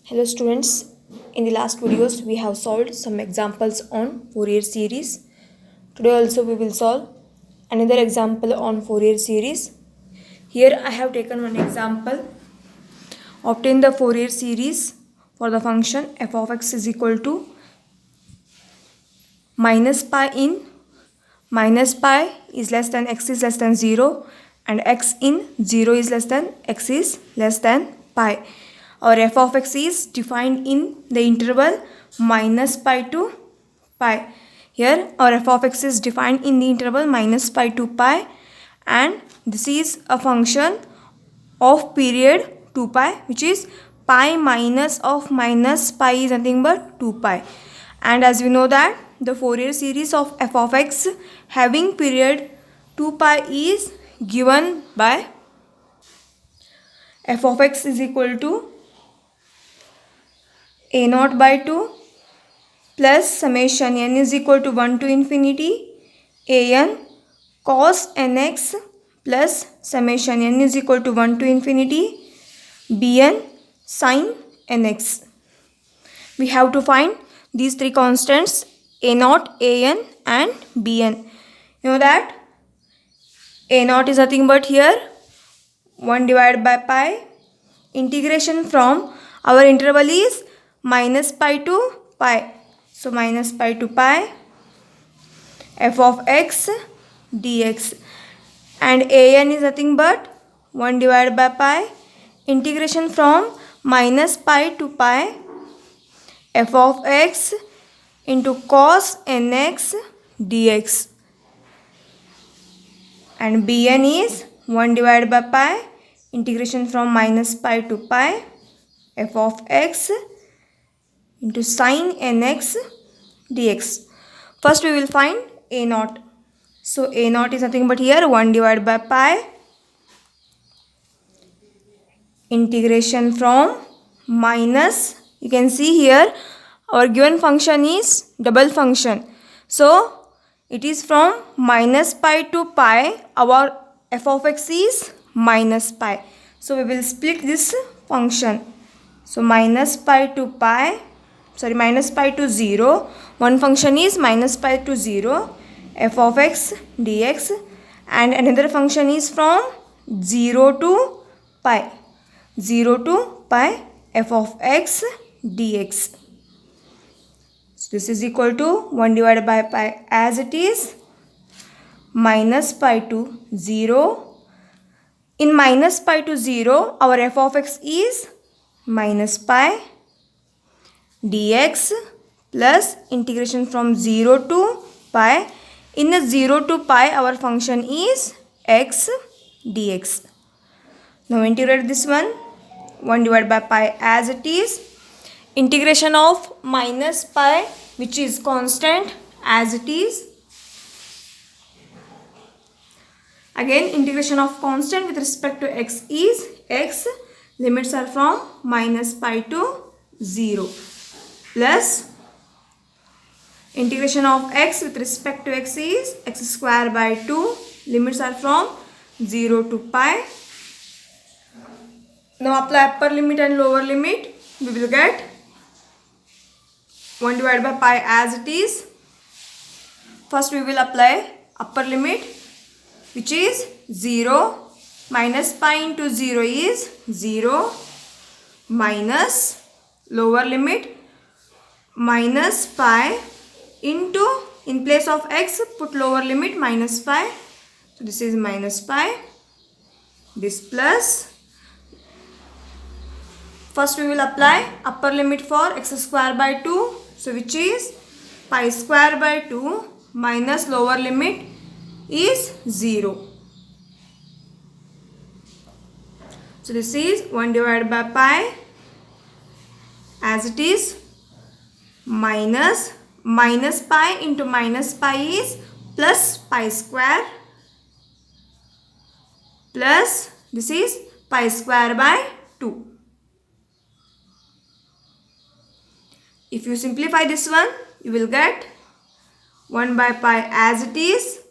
Hello students, in the last videos we have solved some examples on Fourier series. Today also we will solve another example on Fourier series. Here I have taken one example. Obtain the Fourier series for the function f of x is equal to minus pi in minus pi is less than x is less than 0 and x in 0 is less than x is less than pi. Our f of x is defined in the interval minus pi to pi. Here our f of x is defined in the interval minus pi to pi, and this is a function of period 2 pi, which is pi minus of minus pi is nothing but 2 pi. And as we know that the Fourier series of f of x having period 2 pi is given by f of x is equal to a naught by 2 plus summation n is equal to 1 to infinity a n cos nx plus summation n is equal to 1 to infinity bn sin nx. We have to find these three constants a naught, an and bn. You know that a naught is nothing but here 1 divided by pi. Integration from our interval is minus pi to pi. So minus pi to pi f of x dx, and an is nothing but 1 divided by pi. Integration from minus pi to pi f of x into cos nx dx, and bn is 1 divided by pi. Integration from minus pi to pi f of x into sin nx dx. First we will find a naught. So a naught is nothing but here 1 divided by pi. Integration from minus, you can see here our given function is double function. So it is from minus pi to pi. Our f of x is minus pi. So we will split this function. So minus pi to 0. One function is minus pi to 0 f of x dx, and another function is from 0 to pi. 0 to pi f of x dx. So this is equal to 1 divided by pi as it is, minus pi to 0. In minus pi to 0, our f of x is minus pi dx plus integration from 0 to pi. In the 0 to pi, our function is x dx. Now integrate this one, 1 divided by pi as it is. Integration of minus pi, which is constant, as it is. Again, integration of constant with respect to x is x. Limits are from minus pi to 0. Plus integration of x with respect to x is x square by 2. Limits are from 0 to pi. Now apply upper limit and lower limit. We will get 1 divided by pi as it is. First we will apply upper limit, which is 0. Minus pi into 0 is 0, minus lower limit minus pi into, in place of x put lower limit minus pi. So this is minus pi, this plus. First we will apply upper limit for x square by 2. So which is pi square by 2 minus lower limit is 0. So this is 1 divided by pi as it is, minus pi into minus pi is plus pi square, plus this is pi square by 2. If you simplify this one, you will get 1 by pi as it is,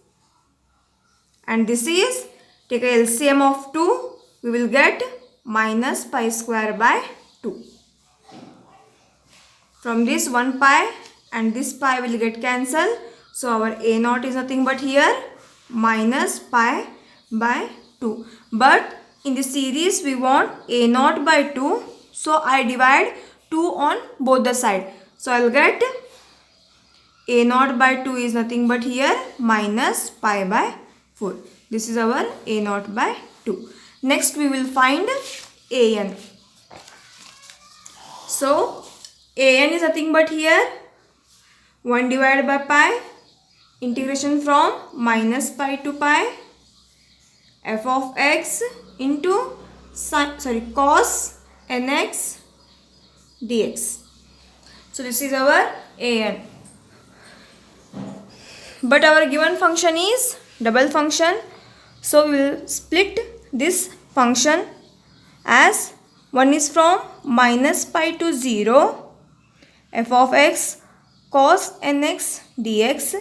and this is, take a LCM of 2, we will get minus pi square by 2. From this 1 pi and this pi will get cancelled. So our a naught is nothing but here minus pi by 2. But in the series we want a naught by 2. So I divide 2 on both the side. So I will get a naught by 2 is nothing but here minus pi by 4. This is our a naught by 2. Next we will find an. So an is nothing but here 1 divided by pi, integration from minus pi to pi, f of x into cos nx dx. So this is our an. But our given function is double function. So we will split this function as one is from minus pi to 0, f of x cos nx dx,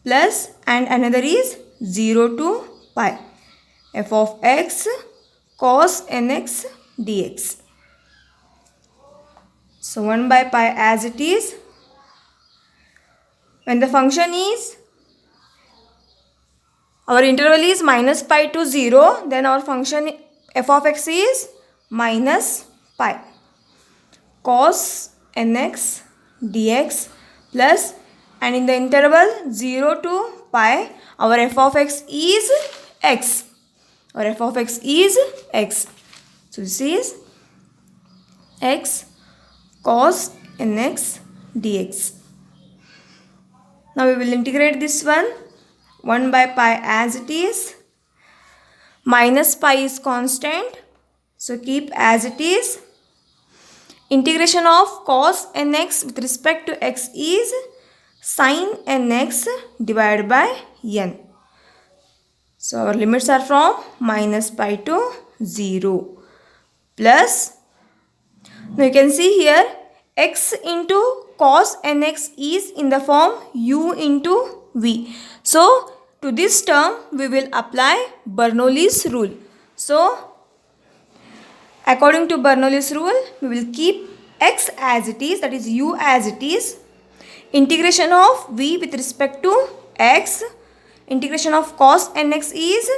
plus and another is 0 to pi, f of x cos nx dx. So 1 by pi as it is. When the function is, our interval is minus pi to 0, then our function f of x is minus pi cos nx dx, plus and in the interval 0 to pi our f of x is x. Our f of x is x. So this is x cos nx dx. Now we will integrate this one. 1 by pi as it is. Minus pi is constant. So keep as it is. Integration of cos nx with respect to x is sin nx divided by n. So our limits are from minus pi to 0. Plus, now you can see here x into cos nx is in the form u into v. So to this term we will apply Bernoulli's rule. So according to Bernoulli's rule we will keep x as it is, that is u as it is. Integration of v with respect to x, integration of cos nx is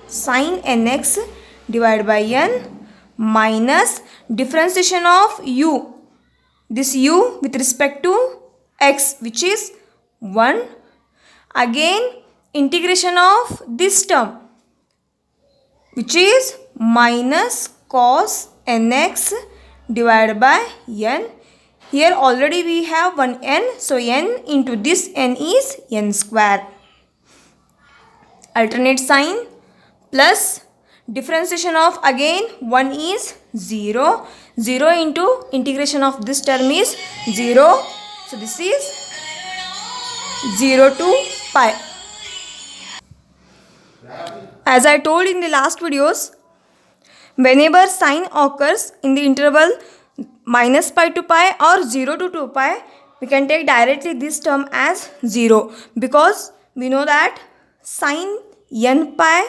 sin nx divided by n, minus differentiation of u, this u with respect to x which is 1, again integration of this term which is minus cos nx divided by n. Here already we have one n, so n into this n is n square. Alternate sign, plus differentiation of again 1 is 0. 0 into integration of this term is 0. So this is 0 to pi. As I told in the last videos, whenever sign occurs in the interval minus pi to pi or 0 to 2 pi, we can take directly this term as 0, because we know that sin n pi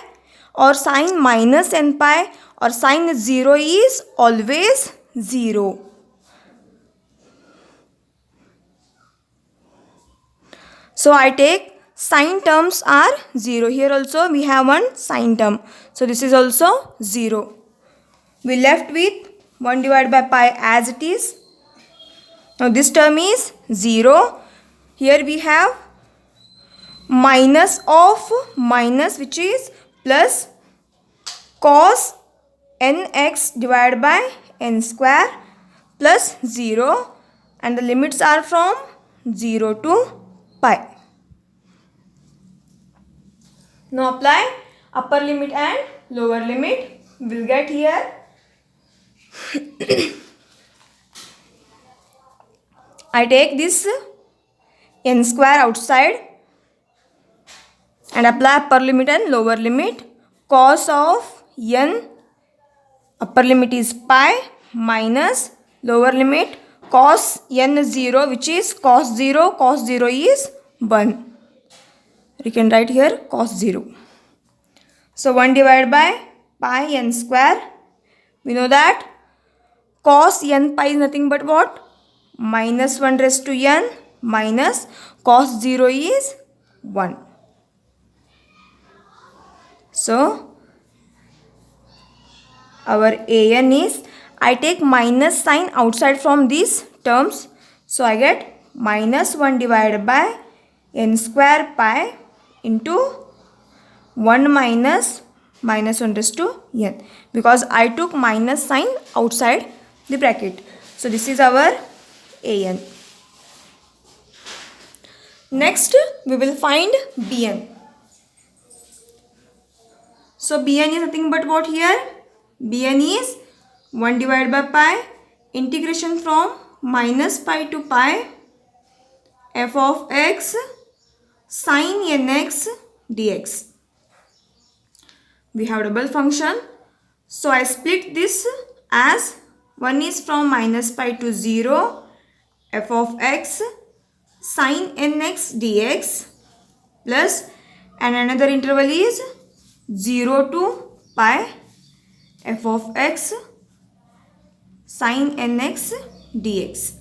or sin minus n pi or sin 0 is always 0. So I take sin terms are 0. Here also we have one sin term. So this is also 0. We left with 1 divided by pi as it is. Now this term is 0. Here we have minus of minus which is plus cos nx divided by n square plus 0, and the limits are from 0 to pi. Now apply upper limit and lower limit. We will get here I take this n square outside and apply upper limit and lower limit. Cos of n, upper limit is pi, minus lower limit cos n 0 which is cos 0. Cos 0 is 1. We can write here cos 0. So 1 divided by pi n square. We know that cos n pi is nothing but what? minus 1 raised to n minus cos 0 is 1. So our an is, I take minus sign outside from these terms. So I get minus 1 divided by n square pi into 1 minus 1 raised to n, because I took minus sign outside the bracket. So this is our an. Next we will find bn. So bn is nothing but what here? Bn is 1 divided by pi integration from minus pi to pi f of x sin nx dx. We have double function. So I split this as one is from minus pi to 0 f of x sin nx dx plus, and another interval is 0 to pi f of x sin nx dx.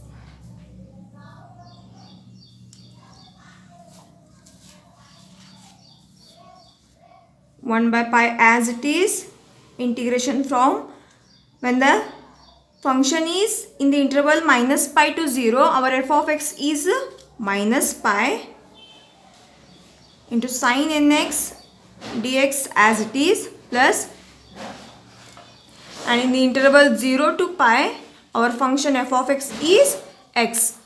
One by pi as it is, integration from, when the function is in the interval minus pi to 0, our f of x is minus pi into sin nx dx as it is plus, and in the interval 0 to pi our function f of x is x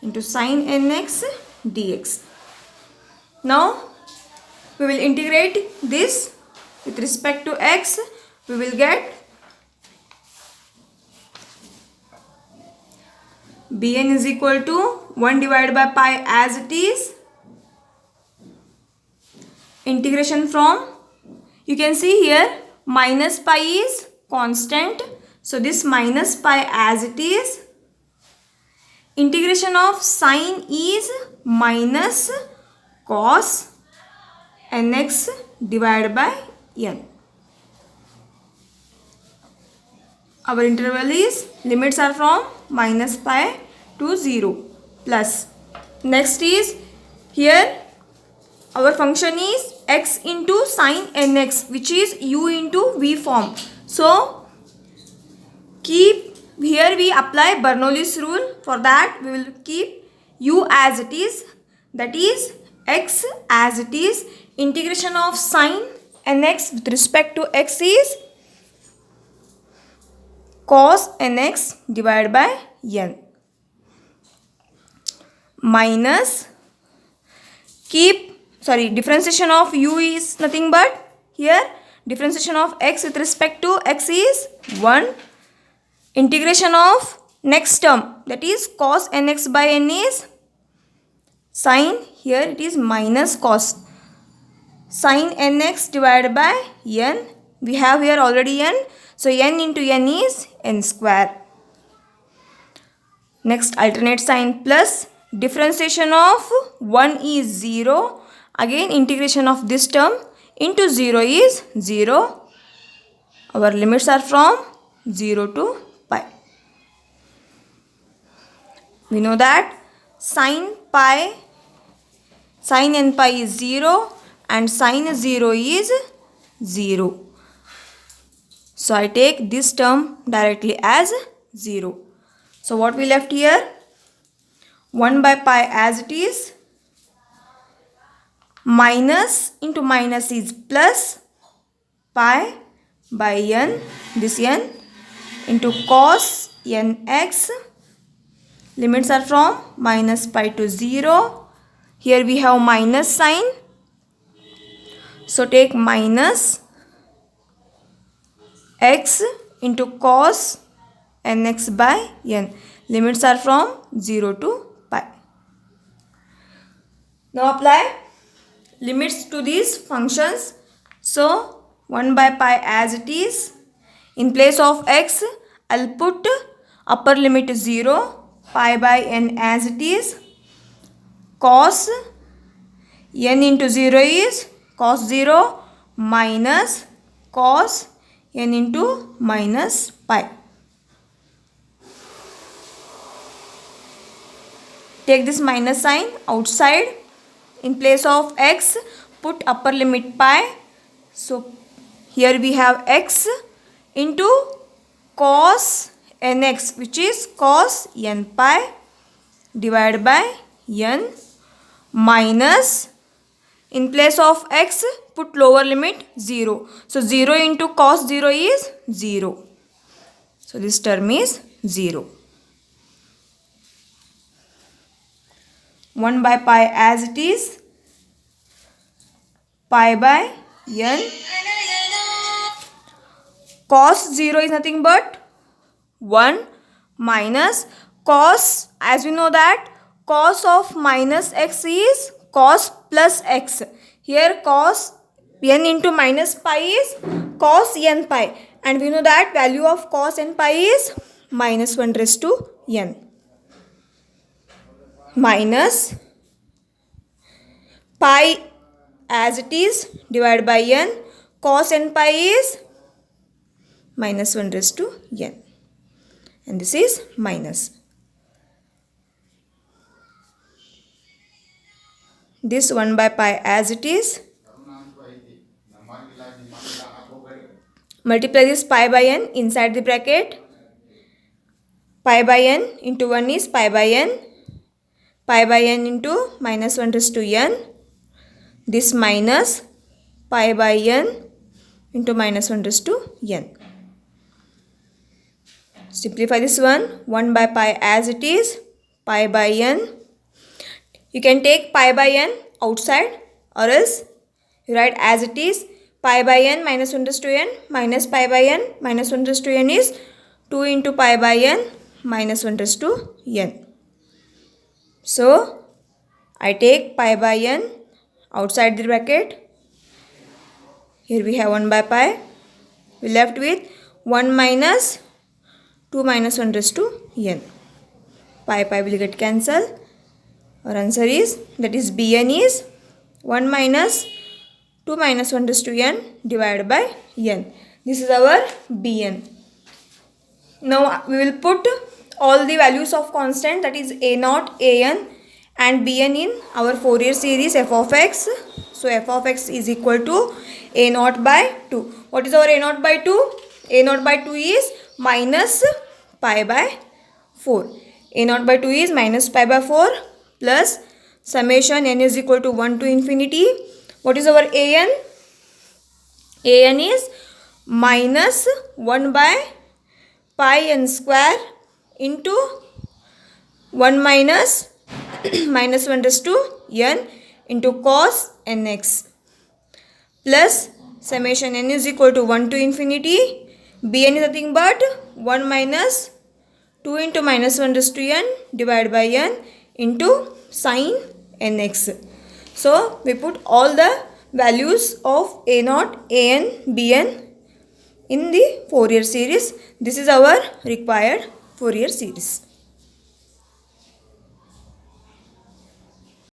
into sin nx dx. Now we will integrate this with respect to x. We will get bn is equal to 1 divided by pi as it is, integration from, you can see here minus pi is constant, so this minus pi as it is, integration of sin is minus cos nx divided by n. Our interval is, limits are from minus pi to 0 plus. Next is, here our function is x into sin nx, which is u into v form. So keep, here we apply Bernoulli's rule. For that we will keep u as it is, that is x as it is. Integration of sin nx with respect to x is cos nx divided by n minus, differentiation of u is nothing but, here differentiation of x with respect to x is 1. Integration of next term, that is cos nx by n is sin, here it is minus cos sin nx divided by n. We have here already n, so n into n is n square. Next alternate sign plus, differentiation of 1 is 0, again integration of this term into 0 is 0. Our limits are from 0 to pi. We know that sin n pi is 0 and sin 0 is 0. So I take this term directly as 0. So what we left here? 1 by pi as it is, minus into minus is plus, pi by n, this n, into cos nx, limits are from minus pi to 0. Here we have minus sign, so take minus x into cos nx by n. Limits are from 0 to pi. Now apply limits to these functions. So 1 by pi as it is. In place of x, I'll put upper limit 0, pi by n as it is. Cos n into 0 is cos 0 minus cos n into minus pi. take this minus sign outside. In place of x, put upper limit pi. So here we have x into cos nx, which is cos n pi, divided by n, minus, in place of x, put lower limit 0. So 0 into cos 0 is 0. So this term is 0. 1 by pi as it is, pi by n. Cos 0 is nothing but 1 minus cos, as we know that cos of minus x is cos plus x. Here cos n into minus pi is cos n pi, and we know that value of cos n pi is minus 1 raised to n, minus pi as it is divided by n. Cos n pi is minus 1 raised to n, and this is minus. This 1 by pi as it is, multiply this pi by n inside the bracket. Pi by n into 1 is pi by n. Pi by n into minus 1 raised to n. This minus pi by n into minus 1 raised to n. Simplify this one. 1 by pi as it is, pi by n. You can take pi by n outside, or else you write as it is, pi by n minus 1 raised to n minus pi by n minus 1 raised to n is 2 into pi by n minus 1 raised to n. So I take pi by n outside the bracket. Here we have 1 by pi. We left with 1 minus 2 minus 1 raised to n. Pi will get cancelled. Our answer is, that is Bn is 1 minus 2 minus 1 raised to n divided by n. This is our Bn. Now we will put all the values of constant, that is a0, an and bn in our Fourier series f of x. So f of x is equal to a0 by 2. What is our a0 by 2? a0 by 2 is minus pi by 4. a0 by 2 is minus pi by 4 plus summation n is equal to 1 to infinity. What is our an? An is minus 1 by pi n square into 1 minus minus 1 raised to n into cos nx plus summation n is equal to 1 to infinity. Bn is nothing but 1 minus 2 into minus 1 raised to n divided by n into sin nx. So we put all the values of a0, an, bn in the Fourier series. This is our required Fourier series.